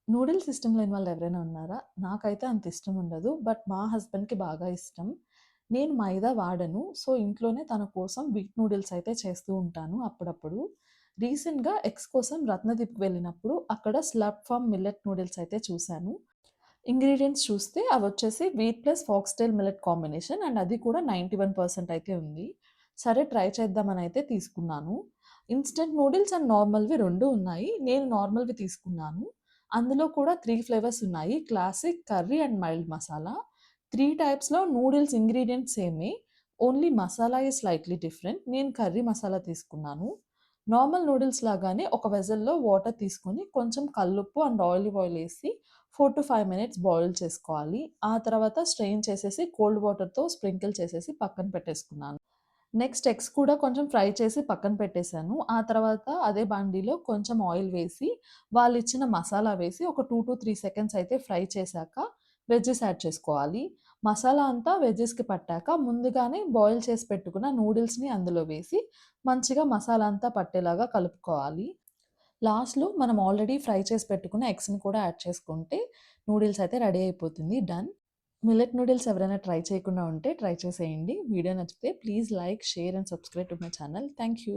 Noodles ఇష్టం లేని వాళ్ళు ఎవరైనా ఉన్నారా? నాకైతే అంత ఇష్టం ఉండదు. బట్ మా హస్బెండ్‌కి బాగా ఇష్టం. నేను మైదా వాడను. సో, ఇంట్లోనే తన కోసం వీట్ నూడిల్స్ అయితే చేస్తూ ఉంటాను అప్పుడప్పుడు. రీసెంట్‌గా ఎగ్స్ కోసం రత్నదీప్‌కి వెళ్ళినప్పుడు అక్కడ స్లర్ప్ ఫార్మ్ మిల్లెట్ నూడిల్స్ అయితే చూసాను. ఇంగ్రీడియెంట్స్ చూస్తే అవొచ్చేసి wheat plus foxtail millet combination and అది కూడా 91% అయితే ఉంది. సరే ట్రై చేద్దామనయితే తీసుకున్నాను. ఇన్‌స్టంట్ నూడిల్స్ అండ్ నార్మల్‌వి 2 ఉన్నాయి. నేను నార్మల్‌వి తీసుకున్నాను. అందులో కూడా 3 ఫ్లేవర్స్ ఉన్నాయి. Classic, curry and mild masala. 3 టైప్స్‌లో నూడిల్స్ ఇంగ్రీడియెంట్స్ సేమే. Only masala is slightly different. నేను కర్రీ మసాలా తీసుకున్నాను. నార్మల్ నూడిల్స్ లాగానే ఒక వెసల్‌లో వాటర్ తీసుకొని కొంచెం కల్లుప్పు and olive oil AC 4-5 minutes boil చేసుకోవాలి. ఆ తర్వాత స్ట్రెయిన్ చేసేసి కోల్డ్ వాటర్‌తో స్ప్రింకిల్ చేసేసి పక్కన పెట్టేసుకున్నాను. నెక్స్ట్ ఎగ్స్ కూడా కొంచెం ఫ్రై చేసి పక్కన పెట్టేసాను. ఆ తర్వాత అదే బాండీలో కొంచెం ఆయిల్ వేసి, వాళ్ళిచ్చిన మసాలా వేసి ఒక 2-3 సెకండ్స్ అయితే ఫ్రై చేశాక వెజ్జీస్ యాడ్ చేసుకోవాలి. మసాలా అంతా వెజ్జీస్‌కి పట్టాక ముందుగానే బాయిల్ చేసి పెట్టుకున్న నూడిల్స్‌ని అందులో వేసి మంచిగా మసాలా అంతా పట్టేలాగా కలుపుకోవాలి. లాస్ట్‌లో మనం ఆల్రెడీ ఫ్రై చేసి పెట్టుకున్న ఎగ్స్‌ని కూడా యాడ్ చేసుకుంటే నూడిల్స్ అయితే రెడీ అయిపోతుంది. డన్. మిల్లెట్ నూడిల్స్ ఎవరైనా ట్రై చేయకుండా ఉంటే ట్రై చేసేయండి. వీడియో నచ్చితే please like, share and subscribe to my channel. Thank you.